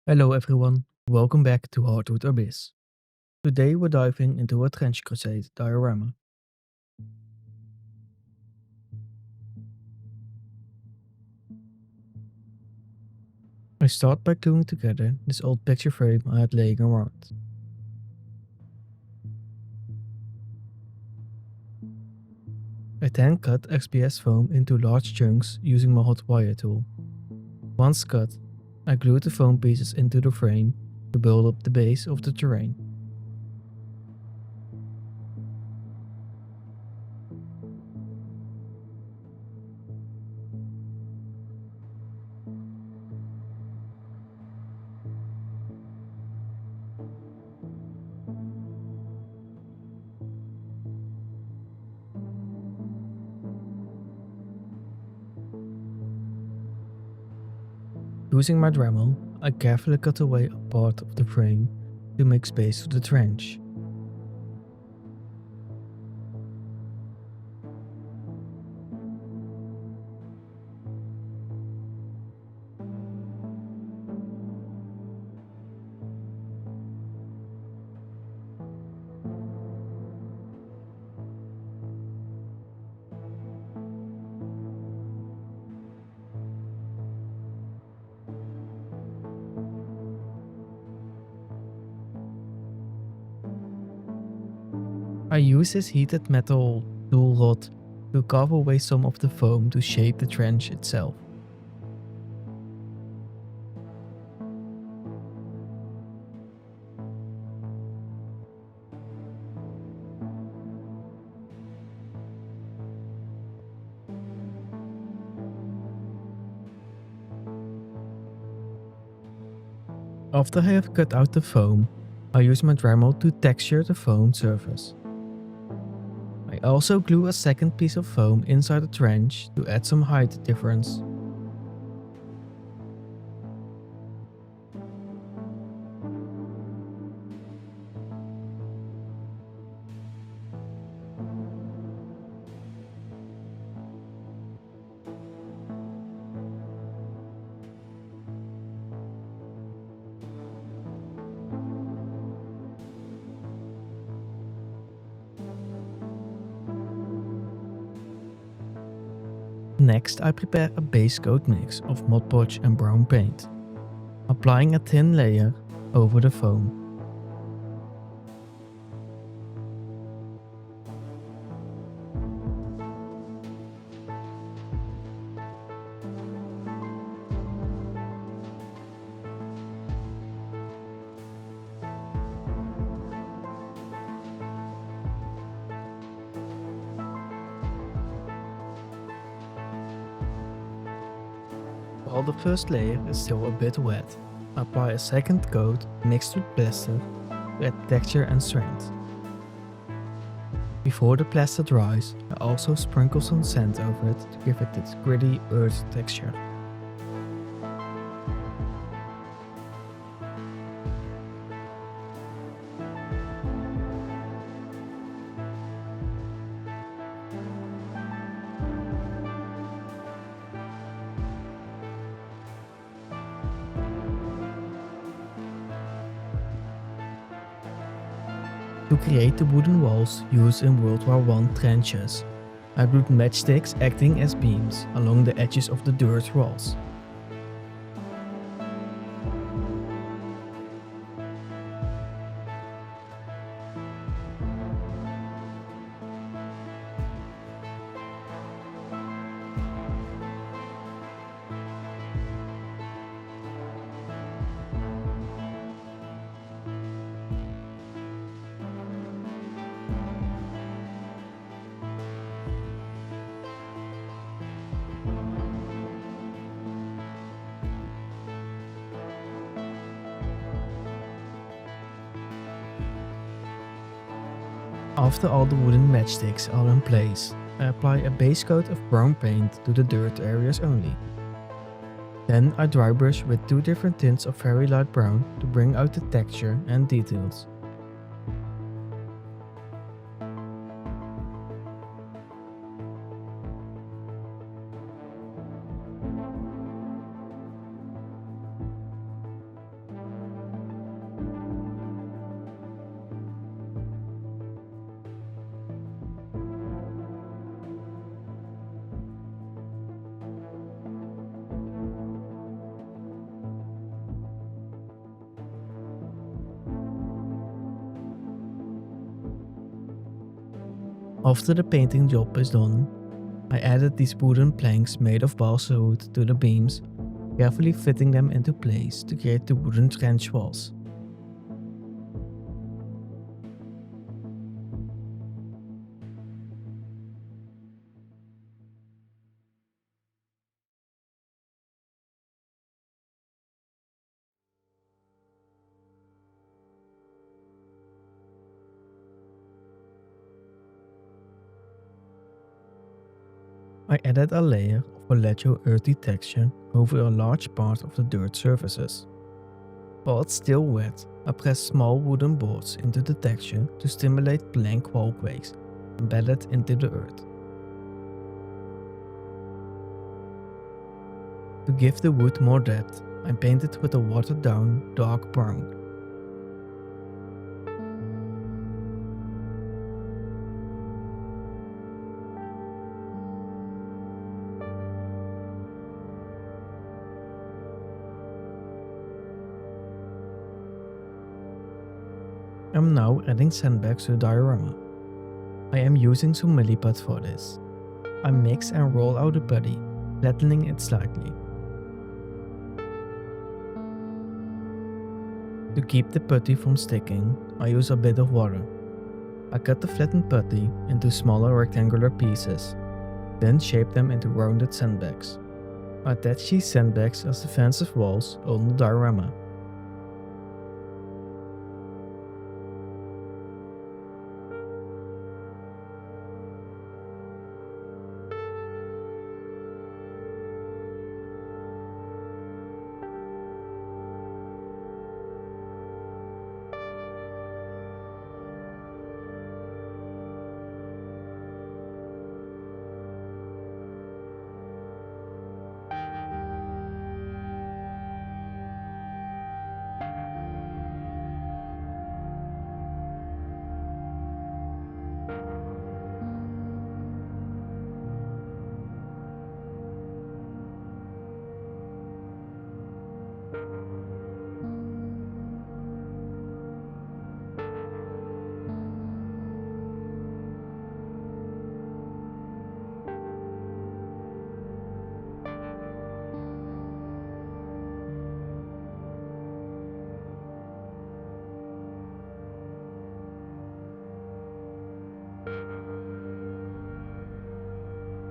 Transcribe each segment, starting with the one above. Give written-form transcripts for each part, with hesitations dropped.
Hello everyone, welcome back to Hardwood Abyss. Today we're diving into a trench crusade diorama. I start by gluing together this old picture frame I had laying around. I then cut XPS foam into large chunks using my hot wire tool. Once cut, I glued the foam pieces into the frame to build up the base of the terrain. Using my Dremel, I carefully cut away a part of the frame to make space for the trench. I use this heated metal tool rod to carve away some of the foam to shape the trench itself. After I have cut out the foam, I use my Dremel to texture the foam surface. I also glue a second piece of foam inside the trench to add some height difference. Next, I prepare a base coat mix of Mod Podge and brown paint, applying a thin layer over the foam. While the first layer is still a bit wet, I apply a second coat mixed with plaster to add texture and strength. Before the plaster dries, I also sprinkle some sand over it to give it its gritty earth texture. To create the wooden walls used in World War I trenches, I glued matchsticks acting as beams along the edges of the dirt walls. After all the wooden matchsticks are in place, I apply a base coat of brown paint to the dirt areas only. Then I dry brush with two different tints of very light brown to bring out the texture and details. After the painting job is done, I added these wooden planks made of balsa wood to the beams, carefully fitting them into place to create the wooden trench walls. I added a layer of volatile earthy texture over a large part of the dirt surfaces. While it's still wet, I press small wooden boards into the texture to stimulate blank walkways embedded into the earth. To give the wood more depth, I painted with a watered down dark brown. I'm now adding sandbags to the diorama. I am using some milliput for this. I mix and roll out the putty, flattening it slightly. To keep the putty from sticking, I use a bit of water. I cut the flattened putty into smaller rectangular pieces, then shape them into rounded sandbags. I attach these sandbags as defensive walls on the diorama.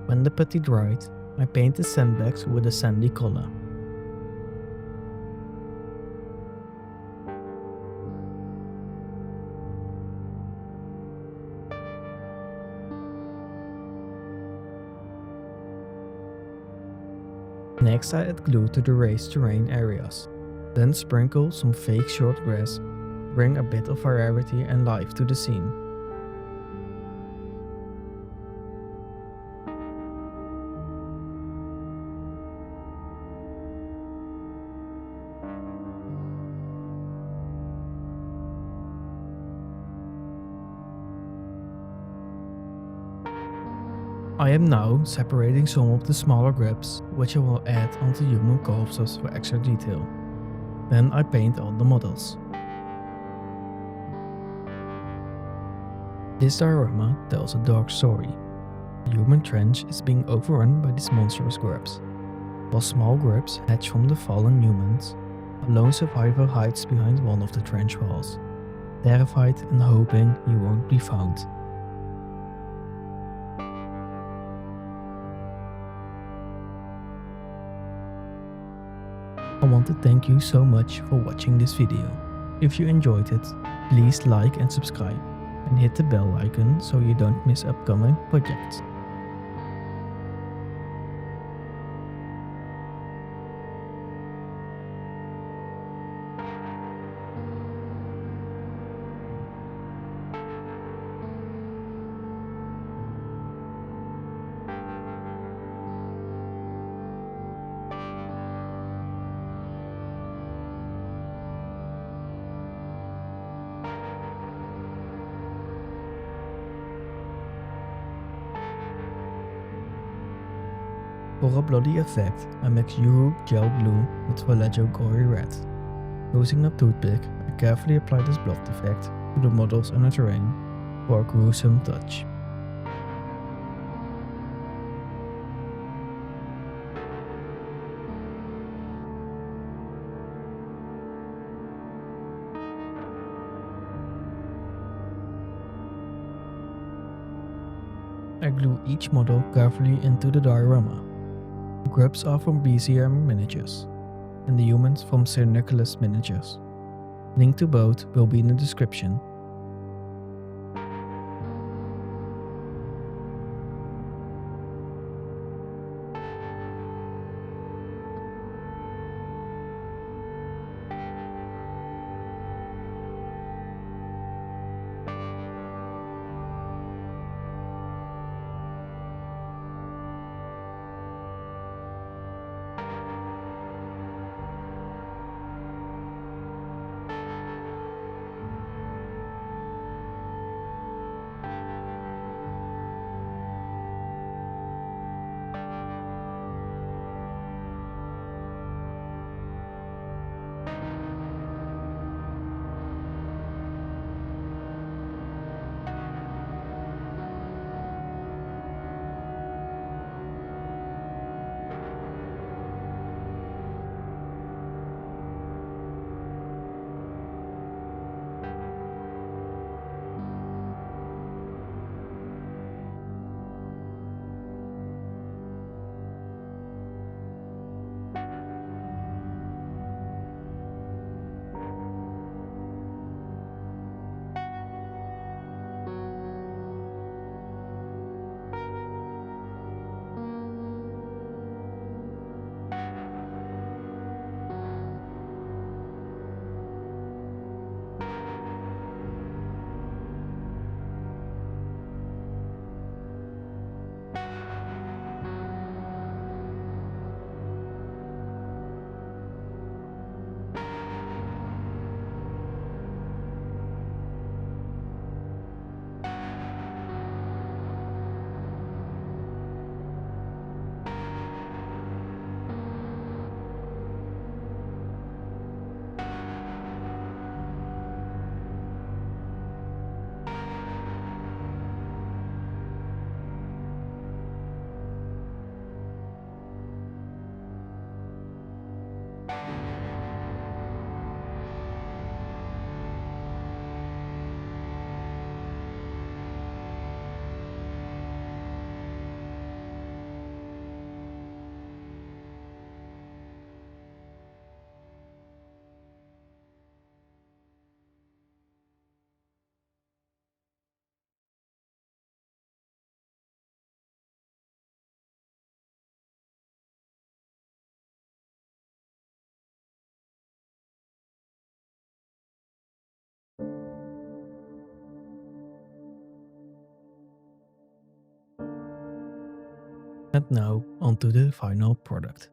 When the putty dried, I painted sandbags with a sandy color. Next I add glue to the raised terrain areas, then sprinkle some fake short grass to bring a bit of variety and life to the scene. I am now separating some of the smaller grubs, which I will add onto human corpses for extra detail. Then I paint all the models. This diorama tells a dark story. The human trench is being overrun by these monstrous grubs. While small grubs hatch from the fallen humans, a lone survivor hides behind one of the trench walls, terrified and hoping he won't be found. I want to thank you so much for watching this video. If you enjoyed it, please like and subscribe, and hit the bell icon so you don't miss upcoming projects. For a bloody effect, I mix Europe gel blue with volatile gory red. Using a toothpick, I carefully apply this blood effect to the models and the terrain for a gruesome touch. I glue each model carefully into the diorama. The grubs are from BCM Miniatures, and the humans from Sir Nicholas Miniatures. Link to both will be in the description. And now onto the final product.